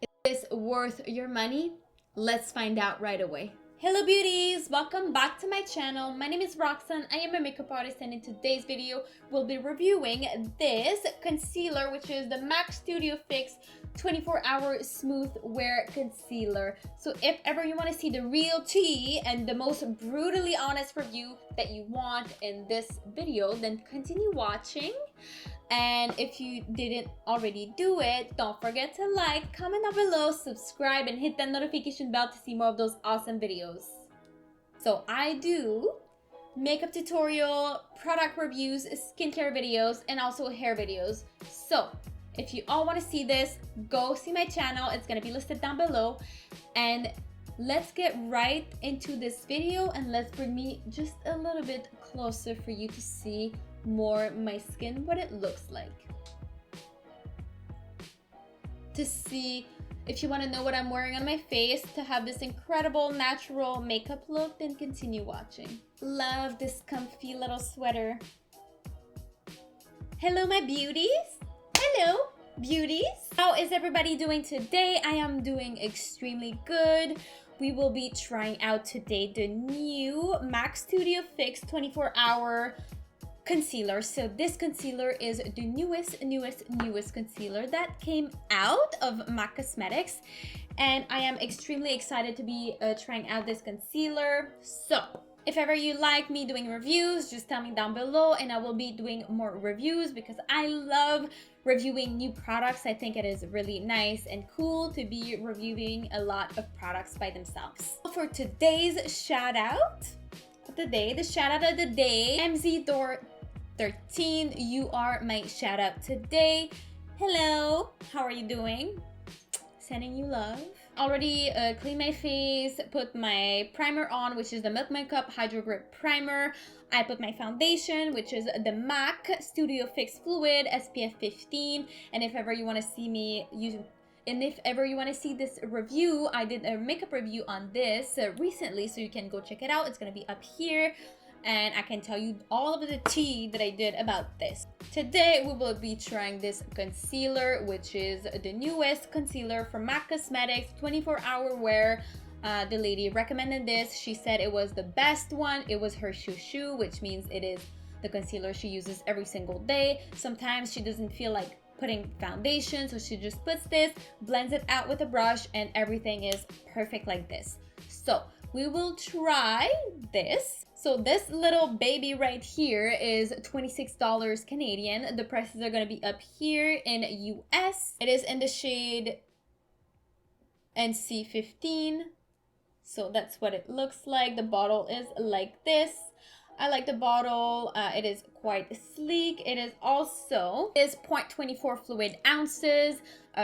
Is this worth your money? Let's find out right away. Hello beauties, welcome back to my channel. My name is Roxanne. I am a makeup artist, and in today's video we'll be reviewing this concealer, which is the MAC Studio Fix 24-hour smooth wear concealer. So if ever you want to see the real tea and the most brutally honest review that you want in this video, then continue watching. And if you didn't already do it, don't forget to like, comment down below, subscribe, and hit that notification bell to see more of those awesome videos. So I do makeup tutorial, product reviews, skincare videos, and also hair videos. So if you all want to see this, go see my channel. It's going to be listed down below. And let's get right into this video, and let's bring me just a little bit closer for you to see more my skin, what it looks like. To see if you want to know what I'm wearing on my face to have this incredible natural makeup look, then continue watching. Love this comfy little sweater. Hello my beauties. Hello beauties. How is everybody doing today? I am doing extremely good. We will be trying out today the new MAC Studio Fix 24-hour concealer. So this concealer is the newest concealer that came out of MAC Cosmetics, and I am extremely excited to be trying out this concealer. So if ever you like me doing reviews, just tell me down below and I will be doing more reviews, because I love reviewing new products. I think it is really nice and cool to be reviewing a lot of products by themselves. For today's shout out of the day, MZ13, you are my shout out today. Hello, how are you doing? Sending you love. Already cleaned my face, put my primer on, which is the Milk Makeup Hydro Grip Primer. I put my foundation, which is the MAC Studio Fix Fluid SPF 15. And if ever you want to see me using, and if ever you want to see this review, I did a makeup review on this recently, so you can go check it out. It's going to be up here, and I can tell you all of the tea that I did about this. Today we will be trying this concealer, which is the newest concealer from MAC Cosmetics 24-hour wear. The lady recommended this. She said it was the best one. It was her shoo, which means it is the concealer she uses every single day. Sometimes she doesn't feel like putting foundation, so she just puts this, blends it out with a brush, and everything is perfect like this. So we will try this. So this little baby right here is $26 Canadian. The prices are going to be up here in US. It is in the shade NC15. So that's what it looks like. The bottle is like this. I like the bottle. It is quite sleek. It is also 0.24 fluid ounces.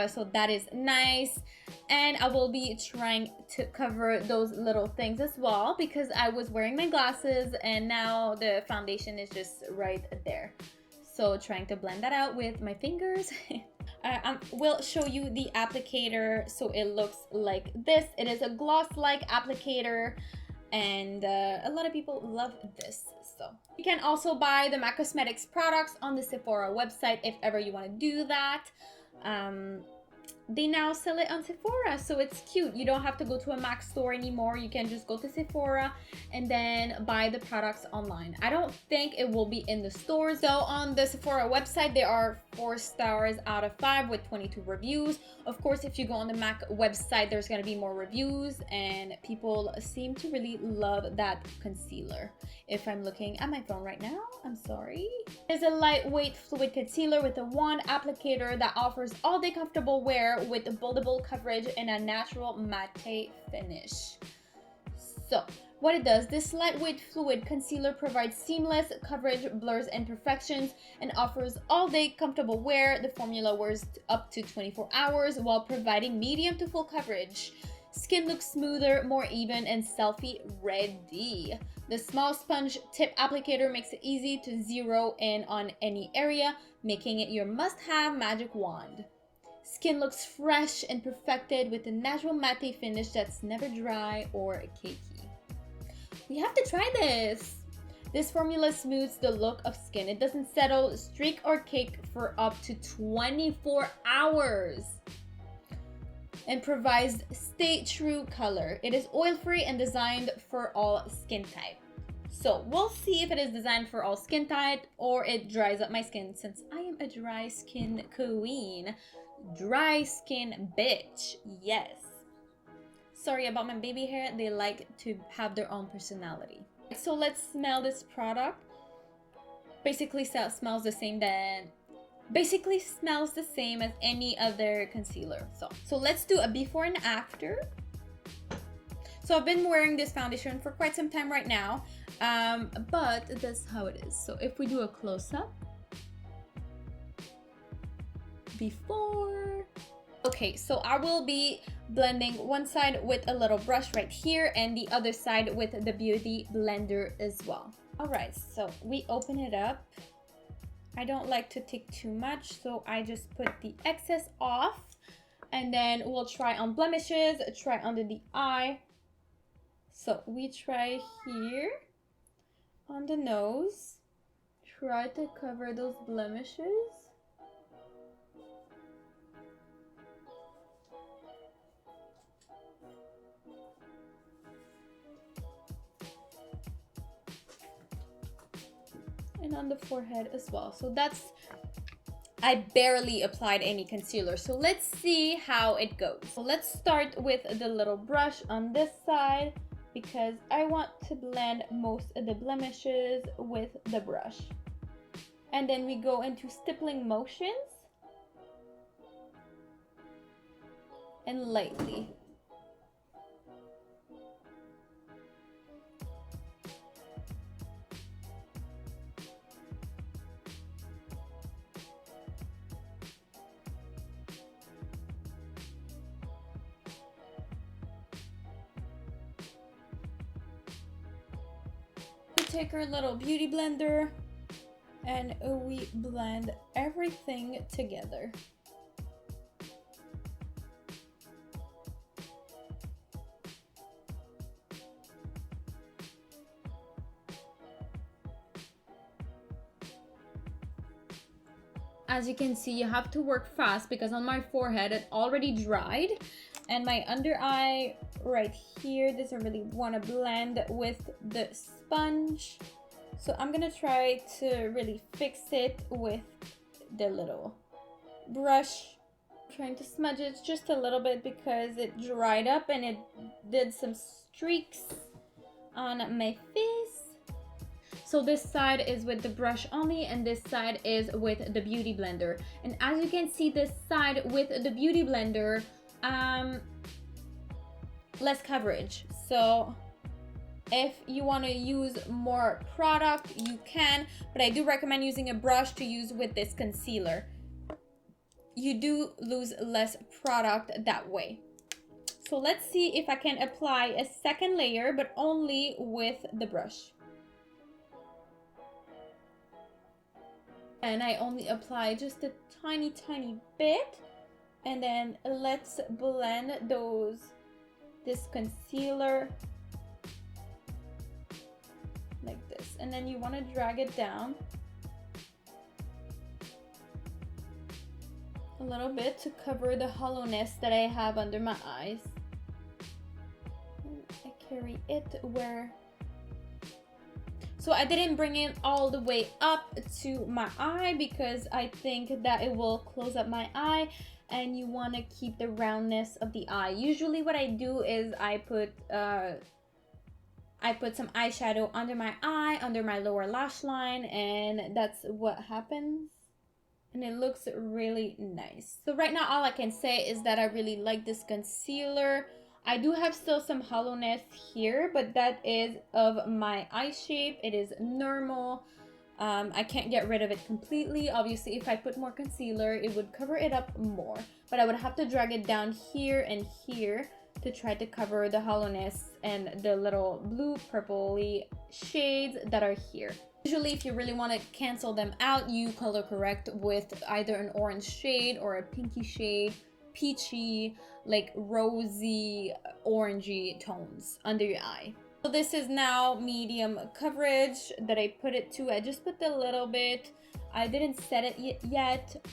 So that is nice. And I will be trying to cover those little things as well, because I was wearing my glasses and now the foundation is just right there. So trying to blend that out with my fingers. I will show you the applicator. So it looks like this. It is a gloss-like applicator, and a lot of people love this. So you can also buy the MAC Cosmetics products on the Sephora website if ever you want to do that. They now sell it on Sephora, so it's cute. You don't have to go to a MAC store anymore. You can just go to Sephora and then buy the products online. I don't think it will be in the stores. So on the Sephora website, there are 4 stars out of 5 with 22 reviews. Of course, if you go on the MAC website, there's going to be more reviews, and people seem to really love that concealer. If I'm looking at my phone right now, I'm sorry. It's a lightweight fluid concealer with a wand applicator that offers all-day comfortable wear with buildable coverage and a natural matte finish. So what it does, this lightweight fluid concealer provides seamless coverage, blurs imperfections, and offers all-day comfortable wear. The formula wears up to 24 hours while providing medium to full coverage. Skin looks smoother, more even, and selfie ready. The small sponge tip applicator makes it easy to zero in on any area, making it your must-have magic wand. Skin looks fresh and perfected with a natural matte finish that's never dry or cakey. We have to try this. This formula smooths the look of skin. It doesn't settle, streak, or cake for up to 24 hours. and provides stay true color. It is oil-free and designed for all skin type. So we'll see if it is designed for all skin type or it dries up my skin, since I am a dry skin queen. Dry skin bitch, yes. Sorry about my baby hair, they like to have their own personality. So let's smell this product. Basically smells the same as any other concealer. So let's do a before and after. So I've been wearing this foundation for quite some time right now, but that's how it is. So if we do a close-up, before. Okay, so I will be blending one side with a little brush right here and the other side with the Beauty Blender as well. All right, so we open it up. I don't like to take too much, so I just put the excess off, and then we'll try on blemishes, try under the eye. So we try here on the nose, try to cover those blemishes. And on the forehead as well. So that's, I barely applied any concealer. So let's see how it goes. So let's start with the little brush on this side, because I want to blend most of the blemishes with the brush. And then we go into stippling motions and lightly. Take our little beauty blender and we blend everything together. As you can see, you have to work fast because on my forehead it already dried, and my under eye right here doesn't really want to blend with the sponge. So I'm gonna try to really fix it with the little brush. I'm trying to smudge it just a little bit because it dried up and it did some streaks on my face. So this side is with the brush only and this side is with the Beauty Blender. And as you can see, this side with the Beauty Blender, less coverage. So if you want to use more product, you can, but I do recommend using a brush to use with this concealer. You do lose less product that way. So let's see if I can apply a second layer, but only with the brush. And I only apply just a tiny bit, and then let's blend this concealer like this, and then you want to drag it down a little bit to cover the hollowness that I have under my eyes. And I carry it where, so I didn't bring it all the way up to my eye because I think that it will close up my eye, and you want to keep the roundness of the eye. Usually what I do is I put some eyeshadow under my eye, under my lower lash line, and that's what happens. And it looks really nice. So right now all I can say is that I really like this concealer. I do have still some hollowness here, but that is of my eye shape. It is normal. I can't get rid of it completely. Obviously, if I put more concealer, it would cover it up more. But I would have to drag it down here and here to try to cover the hollowness and the little blue purpley shades that are here. Usually, if you really want to cancel them out, you color correct with either an orange shade or a pinky shade, peachy, like rosy, orangey tones under your eye. So this is now medium coverage that I put it to. I just put a little bit. I didn't set it yet,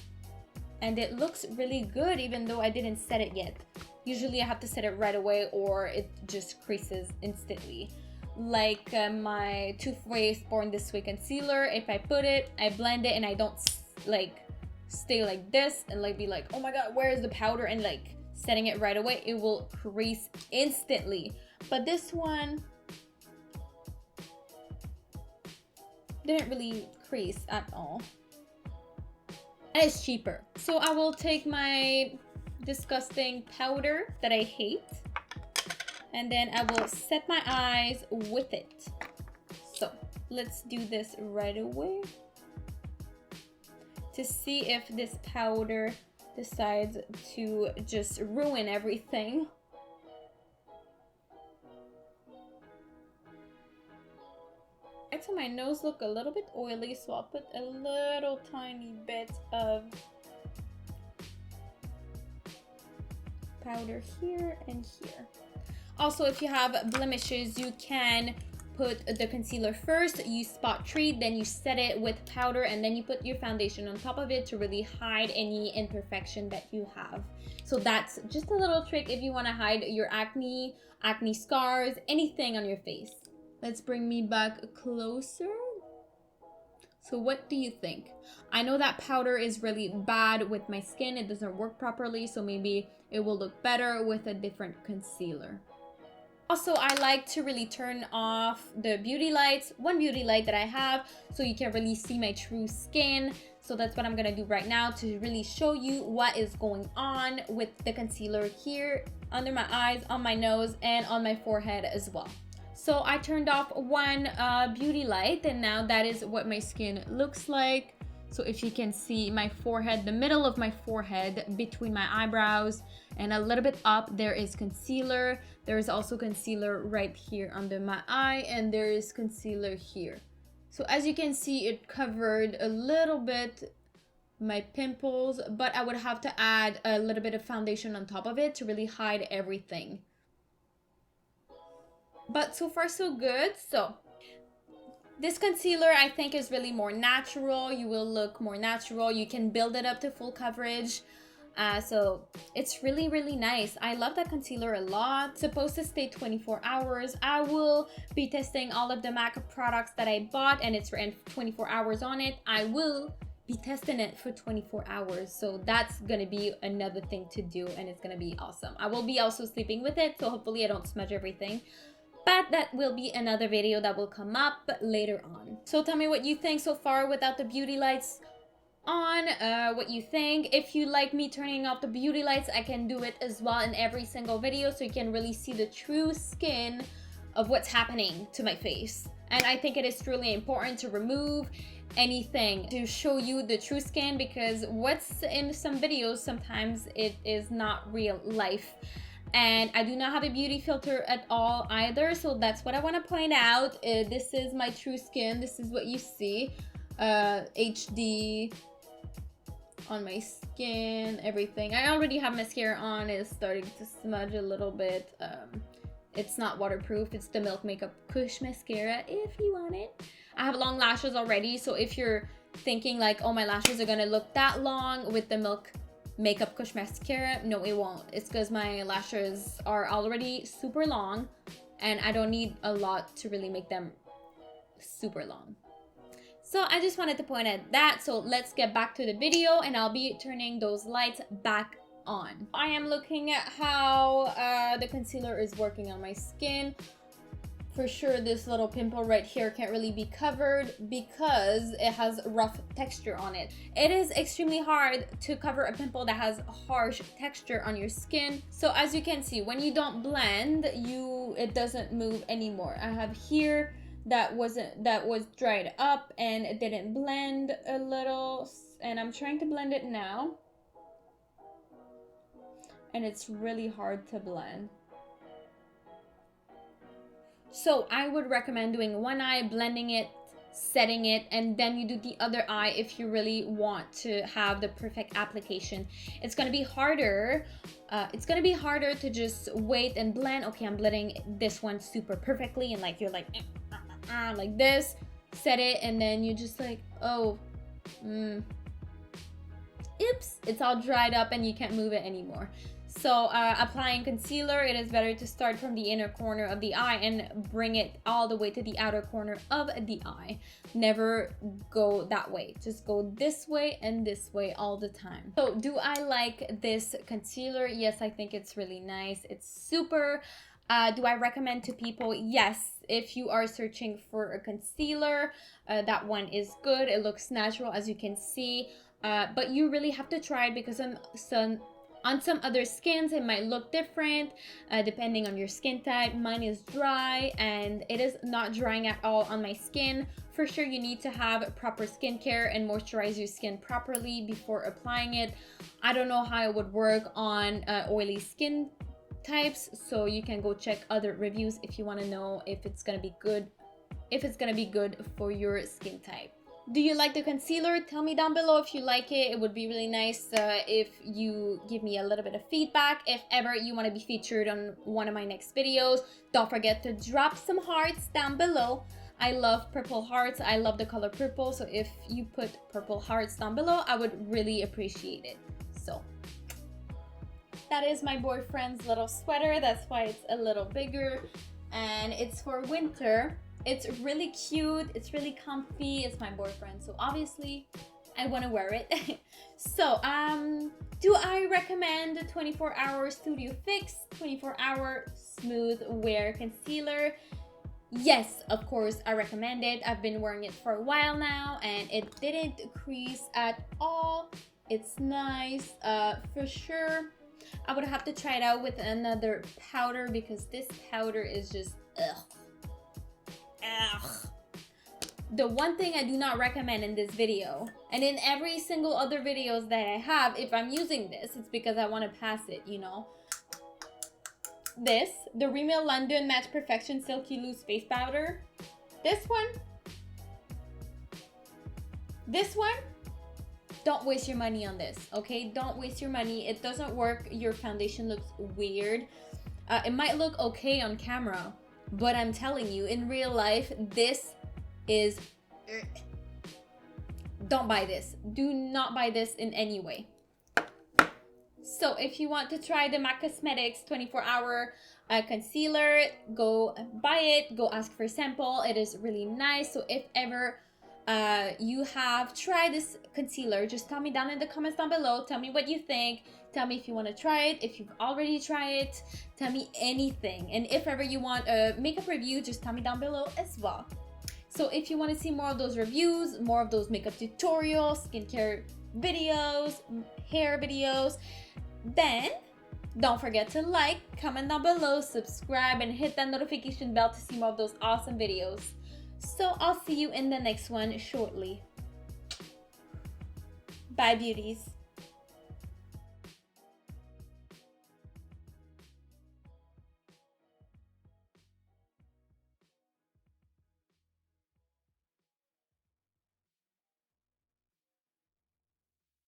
and it looks really good even though I didn't set it yet. Usually I have to set it right away or it just creases instantly. Like my Too Faced Born This Way concealer, if I put it, I blend it, and I don't like stay like this and like be like, oh my god, where is the powder, and like setting it right away, it will crease instantly. But this one didn't really crease at all, and it's cheaper. So I will take my disgusting powder that I hate, and then I will set my eyes with it. So let's do this right away to see if this powder decides to just ruin everything. So my nose look a little bit oily, so I'll put a little tiny bit of powder here and here. Also, if you have blemishes, you can put the concealer first, you spot treat, then you set it with powder, and then you put your foundation on top of it to really hide any imperfection that you have. So that's just a little trick if you want to hide your acne scars, anything on your face. Let's bring me back closer. So what do you think? I know that powder is really bad with my skin. It doesn't work properly, so maybe it will look better with a different concealer. Also, I like to really turn off the beauty lights, one beauty light that I have, so you can really see my true skin. So that's what I'm gonna do right now to really show you what is going on with the concealer here, under my eyes, on my nose, and on my forehead as well. So I turned off one beauty light, and now that is what my skin looks like. So if you can see my forehead, the middle of my forehead between my eyebrows and a little bit up, there is concealer. There is also concealer right here under my eye, and there is concealer here. So as you can see, it covered a little bit my pimples, but I would have to add a little bit of foundation on top of it to really hide everything. But so far so good. So this concealer I think is really more natural. You will look more natural. You can build it up to full coverage. So it's really, really nice. I love that concealer a lot. It's supposed to stay 24 hours. I will be testing all of the MAC products that I bought, and it's written 24 hours on it. I will be testing it for 24 hours. So that's gonna be another thing to do, and it's gonna be awesome. I will be also sleeping with it, so hopefully I don't smudge everything. But that will be another video that will come up later on. So tell me what you think so far without the beauty lights on, what you think. If you like me turning off the beauty lights, I can do it as well in every single video, so you can really see the true skin of what's happening to my face. And I think it is truly important to remove anything to show you the true skin, because what's in some videos, sometimes it is not real life. And I do not have a beauty filter at all either, so that's what I want to point out. This is my true skin. This is what you see. HD on my skin, everything. I already have mascara on. It's starting to smudge a little bit. It's not waterproof. It's the Milk Makeup Kush mascara if you want it. I have long lashes already, so if you're thinking like, oh, my lashes are gonna look that long with the Milk Makeup Kush mascara, no, it won't. It's because my lashes are already super long, and I don't need a lot to really make them super long. So I just wanted to point out that. So let's get back to the video, and I'll be turning those lights back on. I am looking at how the concealer is working on my skin. For sure, this little pimple right here can't really be covered because it has rough texture on it. It is extremely hard to cover a pimple that has harsh texture on your skin. So as you can see, when you don't blend, it doesn't move anymore. I have here that was dried up and it didn't blend a little, and I'm trying to blend it now, and it's really hard to blend. So I would recommend doing one eye, blending it, setting it, and then you do the other eye if you really want to have the perfect application. It's gonna be harder. It's gonna be harder to just wait and blend. Okay, I'm blending this one super perfectly, and like you're like like this, set it, and then you just like, oh, oops, it's all dried up and you can't move it anymore. So applying concealer, it is better to start from the inner corner of the eye and bring it all the way to the outer corner of the eye. Never go that way. Just go this way and this way all the time. So do I like this concealer? Yes, I think it's really nice. It's super. Do I recommend to people? Yes. If you are searching for a concealer, that one is good. It looks natural, as you can see. But you really have to try it, because on some other skins it might look different depending on your skin type. Mine is dry and it is not drying at all on my skin. For sure, you need to have proper skincare and moisturize your skin properly before applying it. I don't know how it would work on oily skin types, so you can go check other reviews if you want to know if it's gonna be good, for your skin type. Do you like the concealer? Tell me down below if you like it. It would be really nice if you give me a little bit of feedback. If ever you want to be featured on one of my next videos, don't forget to drop some hearts down below. I love purple hearts. I love the color purple. So if you put purple hearts down below, I would really appreciate it. So that is my boyfriend's little sweater. That's why it's a little bigger, and it's for winter. It's really cute, it's really comfy. It's my boyfriend, so obviously I want to wear it. So do I recommend the 24-hour Studio Fix 24-hour smooth wear concealer? Yes, of course I recommend it. I've been wearing it for a while now and it didn't crease at all. It's nice. For sure I would have to try it out with another powder, because this powder is just ugh. The one thing I do not recommend in this video, and in every single other videos that I have, if I'm using this, it's because I want to pass it, you know. This, the Rimmel London Match Perfection Silky Loose Face Powder. This one, don't waste your money on this, okay? Don't waste your money. It doesn't work. Your foundation looks weird. It might look okay on camera, but I'm telling you, in real life, this is... Don't buy this. Do not buy this in any way. So if you want to try the MAC Cosmetics 24-hour concealer, go buy it. Go ask for a sample. It is really nice. So if ever you have tried this concealer, just tell me down in the comments down below. Tell me what you think. Tell me if you want to try it, if you've already tried it. Tell me anything. And if ever you want a makeup review, just tell me down below as well. So if you want to see more of those reviews, more of those makeup tutorials, skincare videos, hair videos, then don't forget to like, comment down below, subscribe, and hit that notification bell to see more of those awesome videos. So I'll see you in the next one shortly. Bye, beauties.